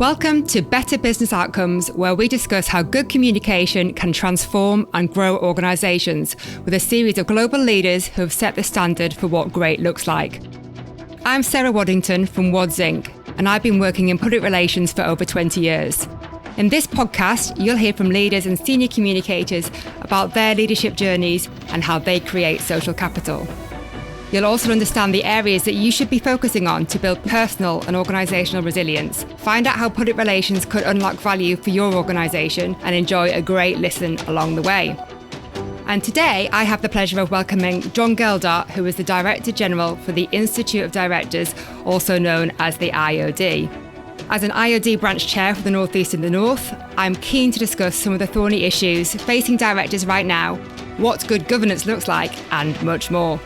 Welcome to Better Business Outcomes, where we discuss how good communication can transform and grow organisations with a series of global leaders who have set the standard for what great looks like. I'm Sarah Waddington from Wads Inc, and I've been working in public relations for over 20 years. In this podcast, you'll hear from leaders and senior communicators about their leadership journeys and how they create social capital. You'll also understand the areas that you should be focusing on to build personal and organisational resilience. Find out how public relations could unlock value for your organisation and enjoy a great listen along the way. And today, I have the pleasure of welcoming John Geldart, who is the Director General for the Institute of Directors, also known as the IOD. As an IOD branch chair for the North East and the North, I'm keen to discuss some of the thorny issues facing directors right now, what good governance looks like, and much more.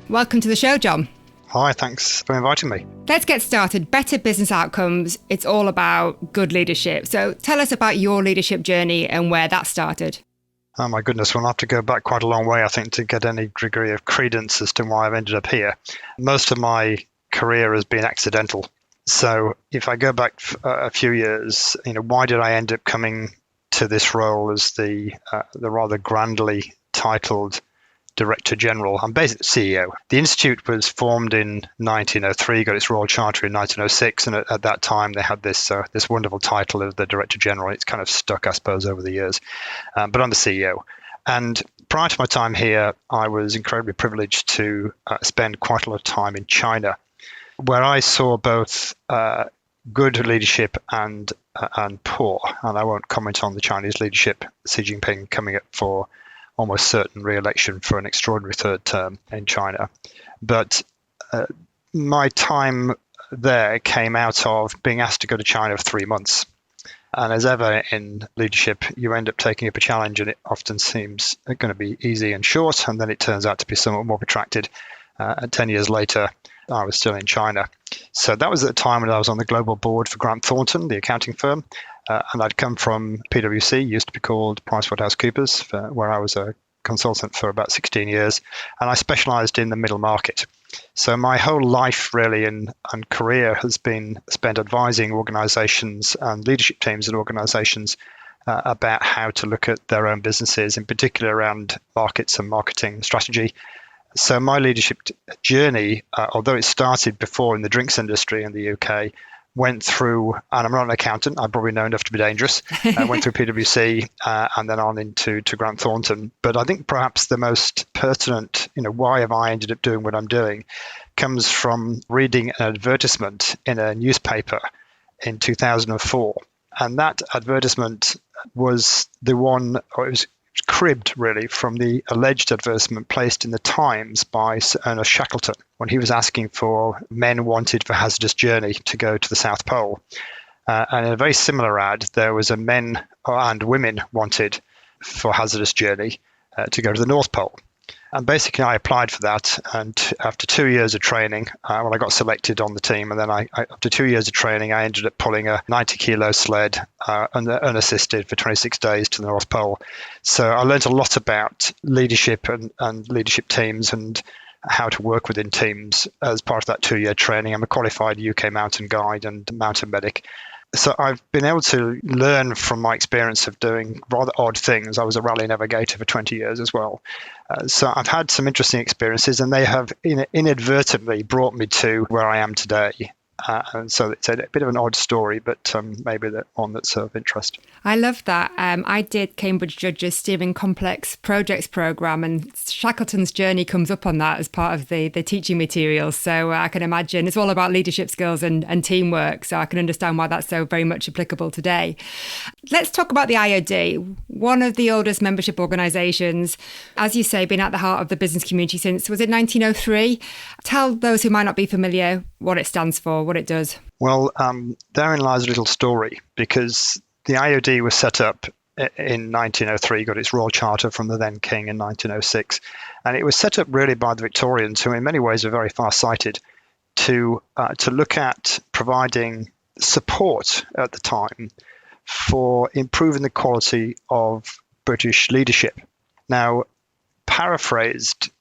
Welcome to the show, John. Hi, thanks for inviting me. Let's get started. Better business outcomes. It's all about good leadership. So tell us about your leadership journey and where that started. Oh my goodness, we'll have to go back quite a long way, I think, to get any degree of credence as to why I've ended up here. Most of my career has been accidental. So if I go back a few years, why did I end up coming to this role as the rather grandly titled Director General? I'm basically CEO. The Institute was formed in 1903, got its Royal Charter in 1906, and at that time they had this wonderful title of the Director General. It's kind of stuck, I suppose, over the years. But I'm the CEO. And prior to my time here, I was incredibly privileged to spend quite a lot of time in China, where I saw both good leadership and poor. And I won't comment on the Chinese leadership, Xi Jinping coming up for almost certain re-election for an extraordinary third term in China. But my time there came out of being asked to go to China for 3 months. And as ever in leadership, you end up taking up a challenge and it often seems going to be easy and short, and then it turns out to be somewhat more protracted. And 10 years later, I was still in China. So that was at the time when I was on the global board for Grant Thornton, the accounting firm. And I'd come from PwC, used to be called PricewaterhouseCoopers, where I was a consultant for about 16 years. And I specialized in the middle market. So my whole life really and career has been spent advising organizations and leadership teams in organizations about how to look at their own businesses, in particular around markets and marketing strategy. So my leadership journey, although it started before in the drinks industry in the UK, went through, and I'm not an accountant, I probably know enough to be dangerous, went through PwC and then on into Grant Thornton. But I think perhaps the most pertinent, why have I ended up doing what I'm doing, comes from reading an advertisement in a newspaper in 2004. And that advertisement was the one, or it was cribbed really from the alleged advertisement placed in the Times by Sir Ernest Shackleton when he was asking for men wanted for hazardous journey to go to the South Pole. And in a very similar ad, there was a men and women wanted for hazardous journey to go to the North Pole. And basically, I applied for that. And after 2 years of training, I got selected on the team. And then after 2 years of training, I ended up pulling a 90-kilo sled unassisted for 26 days to the North Pole. So I learned a lot about leadership and leadership teams and how to work within teams as part of that 2-year training. I'm a qualified UK mountain guide and mountain medic. So I've been able to learn from my experience of doing rather odd things. I was a rally navigator for 20 years as well. So I've had some interesting experiences, and they have inadvertently brought me to where I am today. And so it's a bit of an odd story, but maybe one that's of interest. I love that. I did Cambridge Judges Steering Complex Projects Programme, and Shackleton's journey comes up on that as part of the teaching materials. So I can imagine it's all about leadership skills and teamwork. So I can understand why that's so very much applicable today. Let's talk about the IOD, one of the oldest membership organisations, as you say, been at the heart of the business community since, was it 1903? Tell those who might not be familiar what it stands for, what it does. Well, therein lies a little story, because the IOD was set up in 1903, got its Royal Charter from the then King in 1906. And it was set up really by the Victorians, who in many ways are very far-sighted, to look at providing support at the time for improving the quality of British leadership. Now, paraphrased,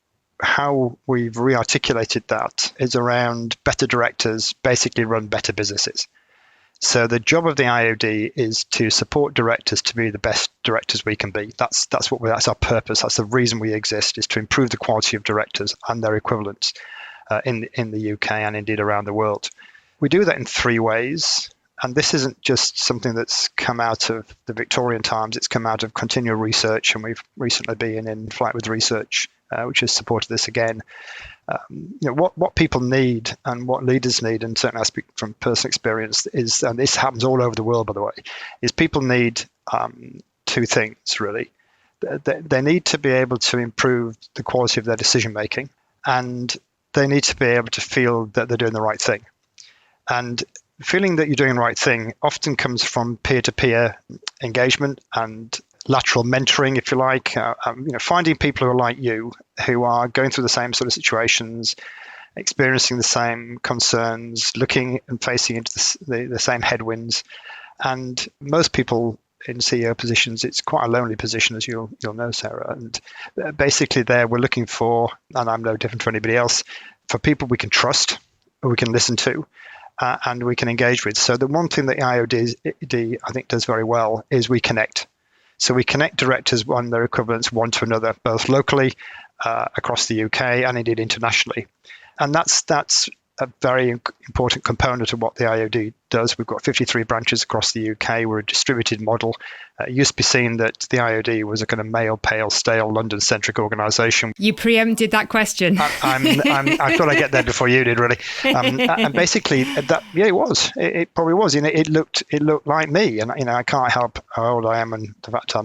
how we've re-articulated that is around better directors basically run better businesses. So the job of the IOD is to support directors to be the best directors we can be. That's our purpose. That's the reason we exist, is to improve the quality of directors and their equivalents in the UK and indeed around the world. We do that in three ways. And this isn't just something that's come out of the Victorian times. It's come out of continual research, and we've recently been in Flight with Research, which has supported this again. What people need and what leaders need, and certainly I speak from personal experience, is, and this happens all over the world, by the way, is people need two things, really. They need to be able to improve the quality of their decision making, and they need to be able to feel that they're doing the right thing. And feeling that you're doing the right thing often comes from peer-to-peer engagement and lateral mentoring, if you like. Finding people who are like you, who are going through the same sort of situations, experiencing the same concerns, looking and facing into the same headwinds. And most people in CEO positions, it's quite a lonely position, as you'll know, Sarah. And basically there we're looking for, and I'm no different to anybody else, for people we can trust, who we can listen to, and we can engage with. So the one thing that IOD, I think, does very well is we connect. So we connect directors and their equivalents one to another, both locally, across the UK, and indeed internationally. And that's a very important component of what the IOD does. We've got 53 branches across the UK. We're a distributed model. It used to be seen that the IOD was a kind of male, pale, stale, London-centric organisation. You preempted that question. I thought I'd get there before you did, really. And basically, it was. It probably was. It looked like me, and I can't help how old I am, and the fact I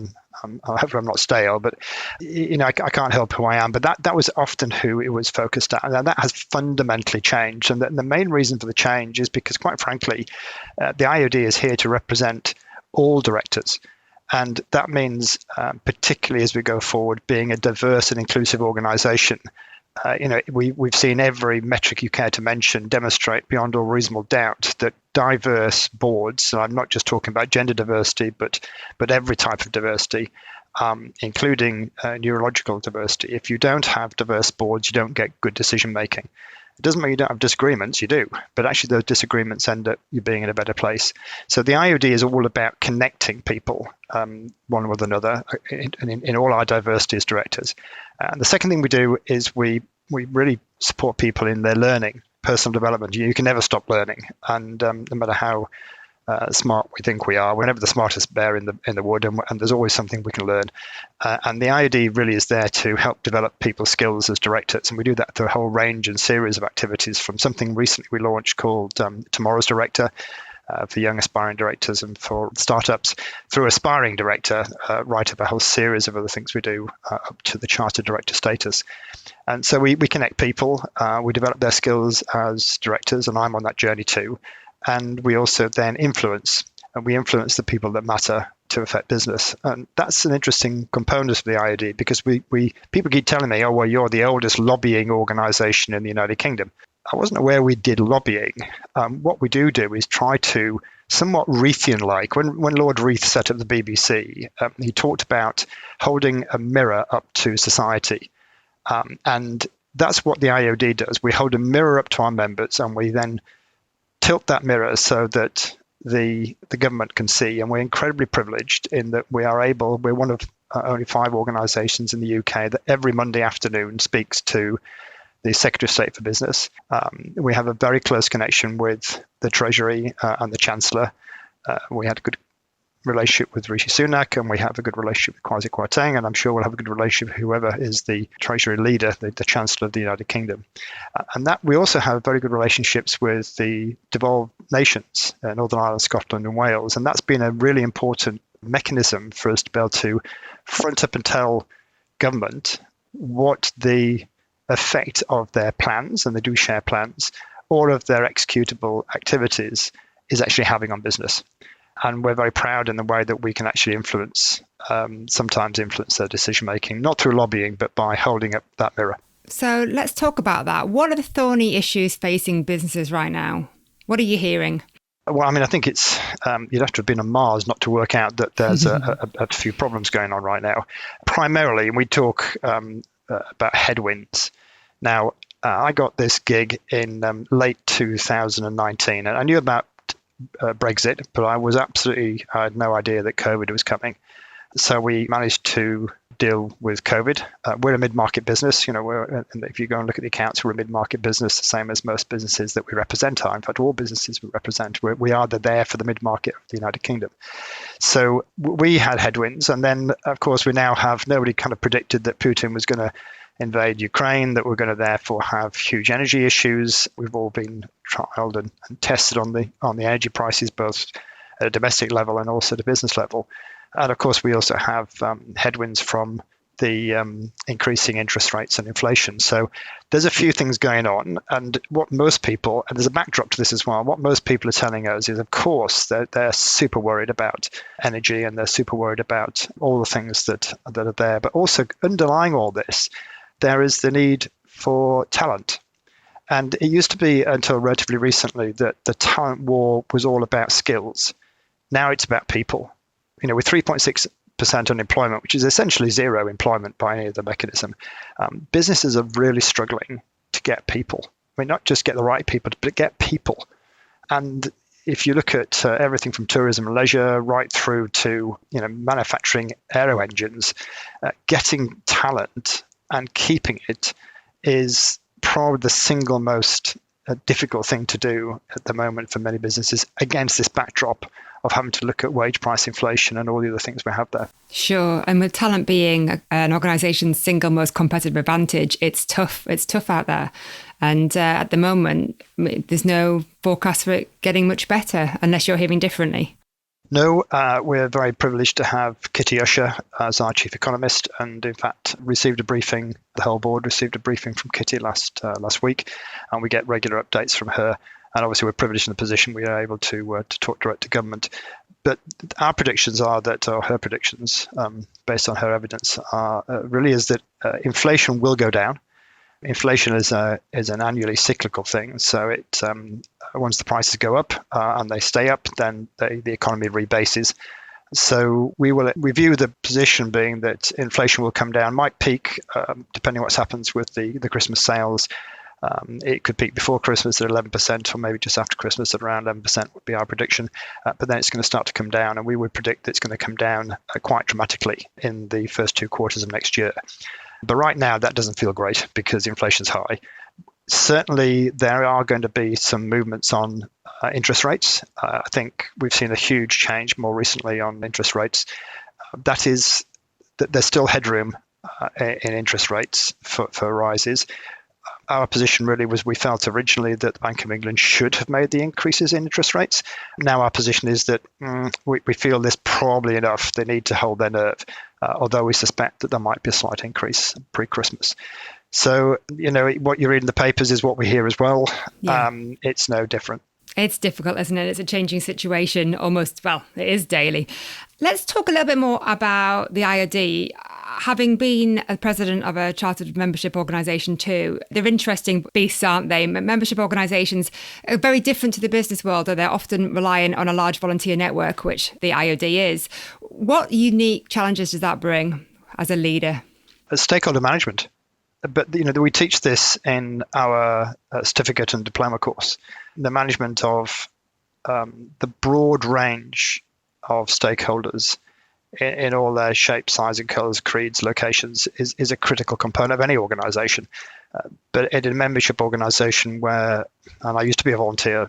hope I'm not stale, but I can't help who I am. But that was often who it was focused at, and that has fundamentally changed. And the main reason for the change is because, quite frankly, the IOD is here to represent all directors, and that means, particularly as we go forward, being a diverse and inclusive organisation. We've seen every metric you care to mention demonstrate beyond all reasonable doubt that diverse boards, and I'm not just talking about gender diversity, but every type of diversity, including neurological diversity. If you don't have diverse boards, you don't get good decision making. It doesn't mean you don't have disagreements, you do, but actually those disagreements end up you being in a better place. So the IOD is all about connecting people one with another in all our diversity as directors. And the second thing we do is we really support people in their learning, personal development. You can never stop learning, and no matter how smart we think we are, we're never the smartest bear in the wood, and there's always something we can learn. And the IOD really is there to help develop people's skills as directors, and we do that through a whole range and series of activities, from something recently we launched called Tomorrow's Director, for young aspiring directors and for startups, through Aspiring Director, right up a whole series of other things we do up to the Chartered Director status. And so we connect people, we develop their skills as directors, and I'm on that journey too. And we also then influence the people that matter to affect business. And that's an interesting component of the IOD, because people keep telling me, oh, well, you're the oldest lobbying organisation in the United Kingdom. I wasn't aware we did lobbying. What we do is try to, somewhat Reithian-like, when Lord Reith set up the BBC, he talked about holding a mirror up to society. And that's what the IOD does. We hold a mirror up to our members, and we then tilt that mirror so that the government can see. And we're incredibly privileged in that we're one of only 5 organisations in the UK that every Monday afternoon speaks to the Secretary of State for Business. We have a very close connection with the Treasury and the Chancellor. We had a good relationship with Rishi Sunak, and we have a good relationship with Kwasi Kwarteng, and I'm sure we'll have a good relationship with whoever is the Treasury leader, the Chancellor of the United Kingdom. And that we also have very good relationships with the devolved nations, Northern Ireland, Scotland and Wales, and that's been a really important mechanism for us to be able to front up and tell government what the effect of their plans, and they do share plans, or of their executable activities is actually having on business. And we're very proud in the way that we can actually sometimes influence their decision making, not through lobbying, but by holding up that mirror. So let's talk about that. What are the thorny issues facing businesses right now? What are you hearing? Well, I think it's you'd have to have been on Mars not to work out that there's a few problems going on right now. Primarily, and we talk about headwinds. Now, I got this gig in late 2019, and I knew about Brexit, but I had no idea that COVID was coming. So we managed to deal with COVID. We're a mid-market business. If you go and look at the accounts, we're a mid-market business, the same as most businesses that we represent are. In fact, all businesses we represent, we are there for the mid-market of the United Kingdom. So we had headwinds. And then, of course, we now have, nobody kind of predicted that Putin was going to invade Ukraine, that we're going to therefore have huge energy issues. We've all been trialed and tested on the energy prices, both at a domestic level and also at a business level. And of course, we also have headwinds from the increasing interest rates and inflation. So there's a few things going on. And what most people, and there's a backdrop to this as well, what most people are telling us is, of course, they're super worried about energy and they're super worried about all the things that are there. But also underlying all this, there is the need for talent. And it used to be until relatively recently that the talent war was all about skills. Now it's about people. With 3.6% unemployment, which is essentially zero employment by any other mechanism, businesses are really struggling to get people. Not just get the right people, but get people. And if you look at everything from tourism and leisure right through to manufacturing aero engines, getting talent and keeping it is probably the single most difficult thing to do at the moment for many businesses against this backdrop of having to look at wage price inflation and all the other things we have there. Sure. And with talent being an organisation's single most competitive advantage, it's tough. It's tough out there. And at the moment, there's no forecast for it getting much better unless you're hearing differently. No, we're very privileged to have Kitty Ussher as our chief economist, and in fact the whole board received a briefing from Kitty last week, and we get regular updates from her. And obviously we're privileged in the position we are able to talk direct to government. But our predictions are that, or her predictions, based on her evidence, are really is that inflation will go down. Inflation is an annually cyclical thing. So it once the prices go up and they stay up, then the economy rebases. So we view the position being that inflation will come down, might peak depending on what happens with the Christmas sales. It could peak before Christmas at 11%, or maybe just after Christmas at around 11% would be our prediction. But then it's going to start to come down, and we would predict that it's going to come down quite dramatically in the first 2 quarters of next year. But right now, that doesn't feel great because inflation's high. Certainly, there are going to be some movements on interest rates. I think we've seen a huge change more recently on interest rates. That is, that there's still headroom in interest rates for rises. Our position really was we felt originally that the Bank of England should have made the increases in interest rates. Now our position is that we feel there's probably enough. They need to hold their nerve, although we suspect that there might be a slight increase pre-Christmas. So, what you read in the papers is what we hear as well. Yeah. It's no different. It's difficult, isn't it? It's a changing situation almost, it is daily. Let's talk a little bit more about the IOD. Having been a president of a chartered membership organisation too, they're interesting beasts, aren't they? Membership organisations are very different to the business world, and they're often reliant on a large volunteer network, which the IOD is. What unique challenges does that bring as a leader? Stakeholder management. But, we teach this in our certificate and diploma course. The management of the broad range of stakeholders in all their shapes, size and colours, creeds, locations is a critical component of any organisation. But in a membership organisation where, and I used to be a volunteer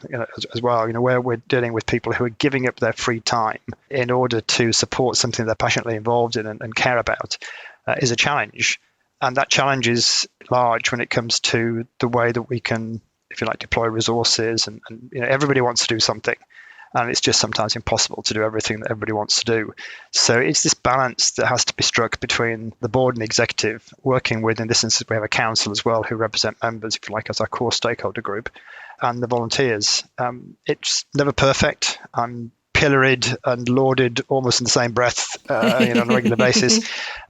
as well, where we're dealing with people who are giving up their free time in order to support something they're passionately involved in and care about, is a challenge. And that challenge is large when it comes to the way that we can, if you like, deploy resources. And everybody wants to do something. And it's just sometimes impossible to do everything that everybody wants to do. So it's this balance that has to be struck between the board and the executive, working with, in this instance, we have a council as well who represent members, if you like, as our core stakeholder group, and the volunteers. It's never perfect. I'm pilloried and lauded almost in the same breath on a regular basis,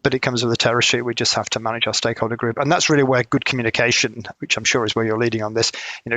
but it comes with the territory. We just have to manage our stakeholder group, and that's really where good communication, which I'm sure is where you're leading on this,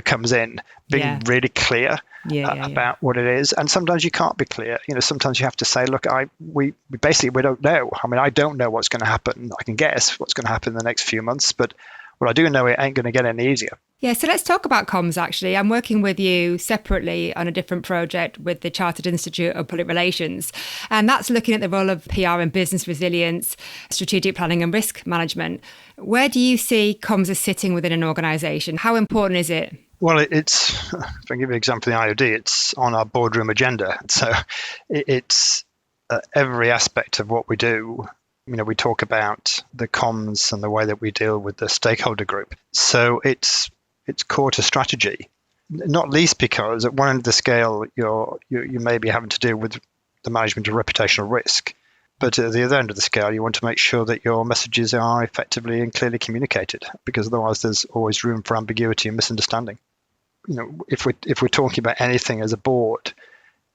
comes in, being really clear about what it is. And sometimes you can't be clear. Sometimes you have to say, look, we don't know. I mean, I don't know what's going to happen. I can guess what's going to happen in the next few months, but Well, I do know it ain't going to get any easier. Yeah, so let's talk about comms, actually. I'm working with you separately on a different project with the Chartered Institute of Public Relations, and that's looking at the role of PR in business resilience, strategic planning and risk management. Where do you see comms as sitting within an organisation? How important is it? Well, it's, if I give you an example of the IOD, it's on our boardroom agenda. So it's every aspect of what we do. We talk about the comms and the way that we deal with the stakeholder group. So it's core to strategy, not least because at one end of the scale, you may be having to deal with the management of reputational risk. But at the other end of the scale, you want to make sure that your messages are effectively and clearly communicated, because otherwise there's always room for ambiguity and misunderstanding. If we're talking about anything as a board,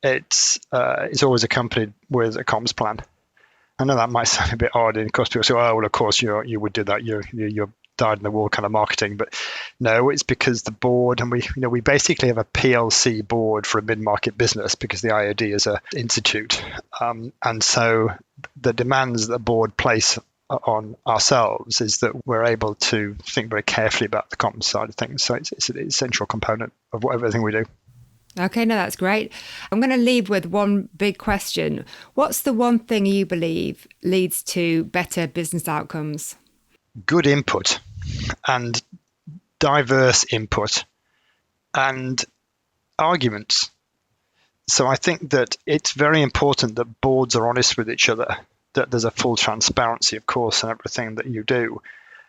it's always accompanied with a comms plan. I know that might sound a bit odd, and of course people say, "Oh, well, of course you would do that. You're dyed-in-the-wool kind of marketing." But no, it's because the board, and we basically have a PLC board for a mid-market business because the IOD is an institute, and so the demands that the board place on ourselves is that we're able to think very carefully about the comms side of things. So it's an essential component of everything we do. Okay, no, that's great. I'm going to leave with one big question. What's the one thing you believe leads to better business outcomes? Good input and diverse input and arguments. So I think that it's very important that boards are honest with each other, that there's a full transparency, of course, in everything that you do.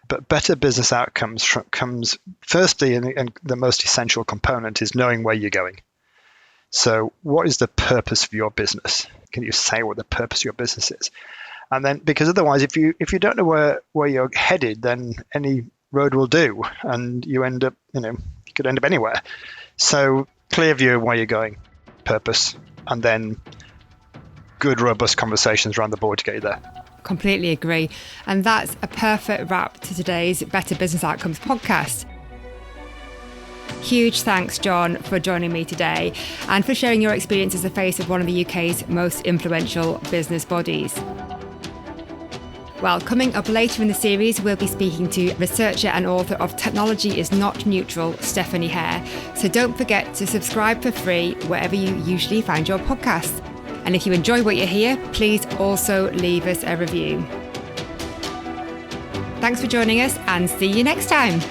But better business outcomes comes firstly, and the most essential component is knowing where you're going. So what is the purpose of your business? Can you say what the purpose of your business is? And then, because otherwise, if you don't know where you're headed, then any road will do, and you end up, you could end up anywhere. So clear view of where you're going, purpose, and then good, robust conversations around the board to get you there. Completely agree. And that's a perfect wrap to today's Better Business Outcomes podcast. Huge thanks, John, for joining me today and for sharing your experience as the face of one of the UK's most influential business bodies. Well, coming up later in the series, we'll be speaking to researcher and author of Technology is Not Neutral, Stephanie Hare. So don't forget to subscribe for free wherever you usually find your podcasts. And if you enjoy what you hear, please also leave us a review. Thanks for joining us, and see you next time.